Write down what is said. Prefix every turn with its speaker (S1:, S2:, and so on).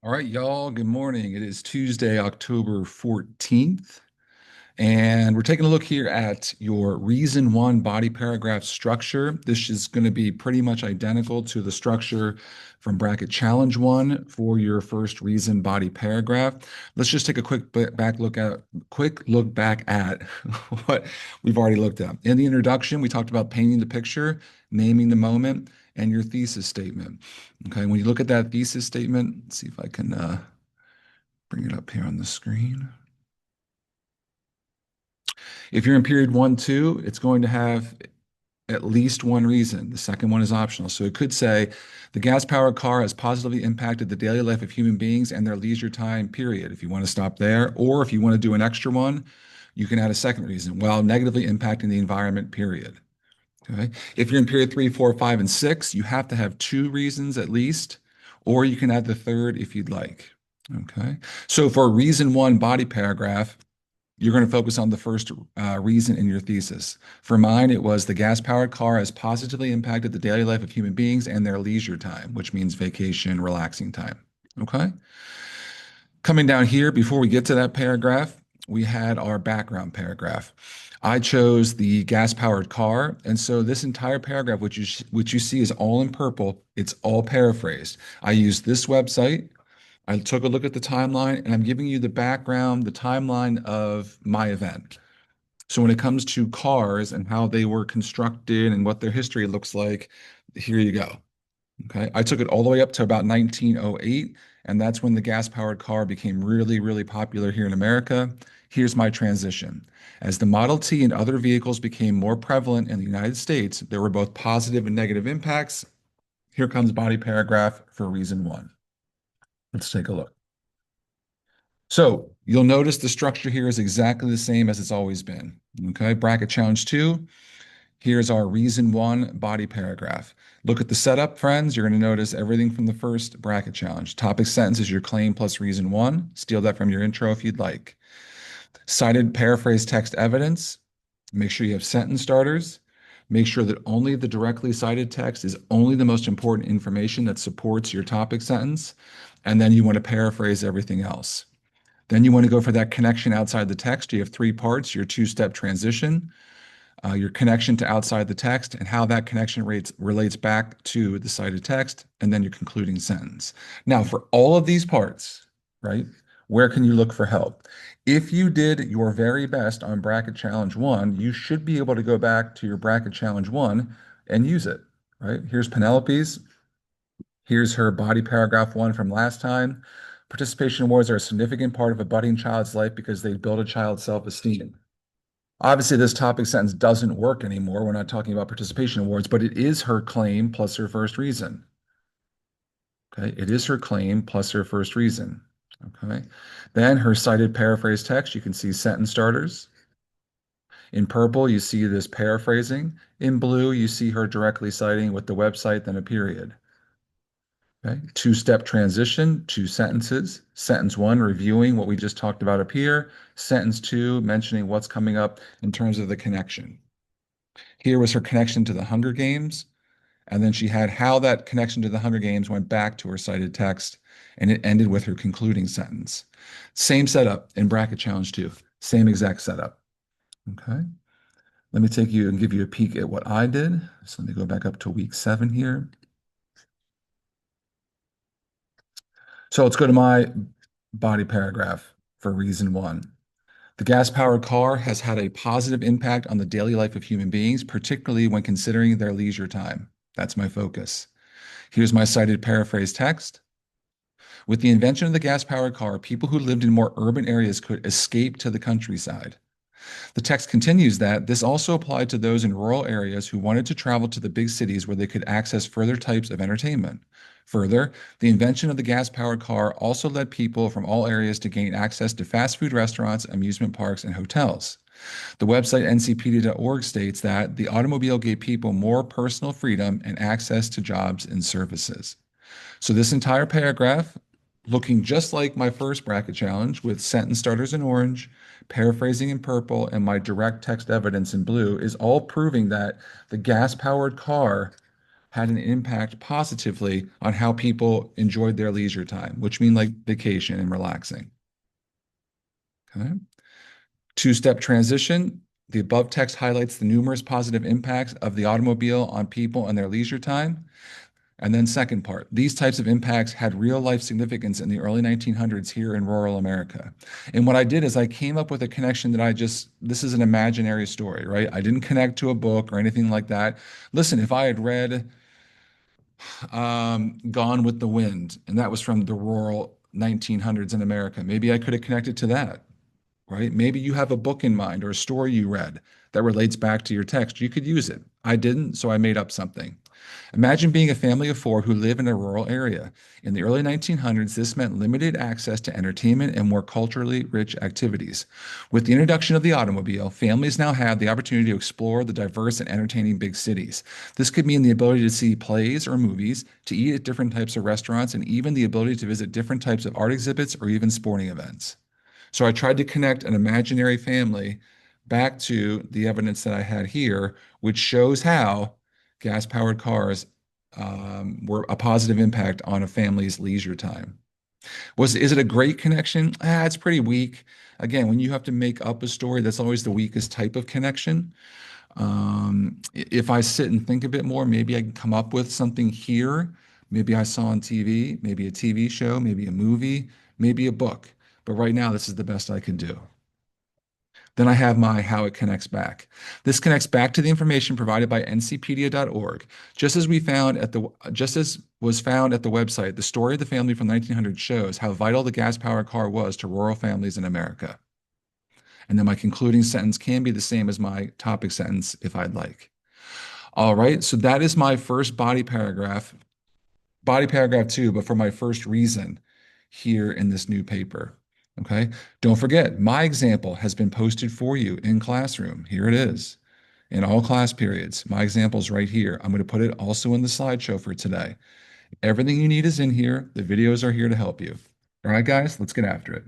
S1: All right, y'all, good morning. It is Tuesday, October 14th, and we're taking a look here at your Reason 1 body paragraph structure. This is going to be pretty much identical to the structure from Bracket Challenge 1 for your first Reason body paragraph. Let's just take a quick look back at what we've already looked at. In the introduction, we talked about painting the picture, naming the moment, and your thesis statement. Okay, when you look at that thesis statement, let's see if I can bring it up here on the screen. If you're in period 1, 2, it's going to have at least one reason. The second one is optional. So it could say the gas-powered car has positively impacted the daily life of human beings and their leisure time, period. If you want to stop there, or if you want to do an extra one, you can add a second reason, while negatively impacting the environment, period. Okay. If you're in period 3, 4, 5, and 6, you have to have two reasons at least, or you can add the third if you'd like. Okay. So for reason 1 body paragraph, you're going to focus on the first reason in your thesis. For mine, it was the gas-powered car has positively impacted the daily life of human beings and their leisure time, which means vacation, relaxing time. Okay. Coming down here, before we get to that paragraph, we had our background paragraph. I chose the gas-powered car, and so this entire paragraph, which you see is all in purple, it's all paraphrased. I used this website. I took a look at the timeline, and I'm giving you the background, the timeline of my event. So when it comes to cars and how they were constructed and what their history looks like, here you go. Okay. I took it all the way up to about 1908, and that's when the gas-powered car became really, really popular here in America. Here's my transition. As the Model T and other vehicles became more prevalent in the United States, there were both positive and negative impacts. Here comes body paragraph for reason 1. Let's take a look. So you'll notice the structure here is exactly the same as it's always been. Okay, bracket challenge 2. Here's our reason 1 body paragraph. Look at the setup, friends. You're going to notice everything from the first bracket challenge. Topic sentence is your claim plus reason 1. Steal that from your intro if you'd like. Cited paraphrase text evidence. Make sure you have sentence starters. Make sure that only the directly cited text is only the most important information that supports your topic sentence. And then you want to paraphrase everything else. Then you want to go for that connection outside the text. You have three parts, your two-step transition, your connection to outside the text, and how that connection relates back to the cited text, and then your concluding sentence. Now, for all of these parts, right, where can you look for help? If you did your very best on Bracket Challenge 1, you should be able to go back to your Bracket Challenge 1 and use it, right? Here's Penelope's. Here's her body paragraph 1 from last time. Participation awards are a significant part of a budding child's life because they build a child's self-esteem. Obviously, this topic sentence doesn't work anymore. We're not talking about participation awards, but it is her claim plus her first reason. Okay, it is her claim plus her first reason. Okay, then her cited paraphrase text, you can see sentence starters. In purple, you see this paraphrasing. In blue, you see her directly citing with the website, then a period. Okay, two-step transition, two sentences. Sentence 1, reviewing what we just talked about up here. Sentence 2, mentioning what's coming up in terms of the connection. Here was her connection to the Hunger Games, and then she had how that connection to the Hunger Games went back to her cited text, and it ended with her concluding sentence. Same setup in bracket challenge 2, same exact setup. Okay, let me take you and give you a peek at what I did. So let me go back up to week 7 here. So let's go to my body paragraph for reason 1. The gas-powered car has had a positive impact on the daily life of human beings, particularly when considering their leisure time. That's my focus. Here's my cited paraphrase text. With the invention of the gas-powered car, people who lived in more urban areas could escape to the countryside. The text continues that this also applied to those in rural areas who wanted to travel to the big cities where they could access further types of entertainment. Further, the invention of the gas-powered car also led people from all areas to gain access to fast food restaurants, amusement parks, and hotels. The website ncpd.org states that the automobile gave people more personal freedom and access to jobs and services. So this entire paragraph, looking just like my first bracket challenge with sentence starters in orange, paraphrasing in purple, and my direct text evidence in blue, is all proving that the gas-powered car had an impact positively on how people enjoyed their leisure time, which mean like vacation and relaxing. Okay. Two-step transition. The above text highlights the numerous positive impacts of the automobile on people and their leisure time. And then second part, these types of impacts had real life significance in the early 1900s here in rural America. And what I did is I came up with a connection that this is an imaginary story, right? I didn't connect to a book or anything like that. Listen, if I had read Gone with the Wind, and that was from the rural 1900s in America, maybe I could have connected to that, right? Maybe you have a book in mind or a story you read that relates back to your text. You could use it. I didn't, so I made up something. Imagine being a family of four who live in a rural area. In the early 1900s, this meant limited access to entertainment and more culturally rich activities. With the introduction of the automobile, families now have the opportunity to explore the diverse and entertaining big cities. This could mean the ability to see plays or movies, to eat at different types of restaurants, and even the ability to visit different types of art exhibits or even sporting events. So I tried to connect an imaginary family back to the evidence that I had here, which shows how gas-powered cars were a positive impact on a family's leisure time. Is it a great connection? It's pretty weak. Again, when you have to make up a story, that's always the weakest type of connection. If I sit and think a bit more, maybe I can come up with something here. Maybe I saw on TV, maybe a TV show, maybe a movie, maybe a book. But right now, this is the best I can do. Then I have my how it connects back. This connects back to the information provided by ncpedia.org. Just as was found at the website, the story of the family from 1900 shows how vital the gas-powered car was to rural families in America. And then my concluding sentence can be the same as my topic sentence if I'd like. All right, so that is my first body paragraph two, but for my first reason here in this new paper. Okay. Don't forget, my example has been posted for you in Classroom. Here it is in all class periods. My example is right here. I'm going to put it also in the slideshow for today. Everything you need is in here. The videos are here to help you. All right, guys, let's get after it.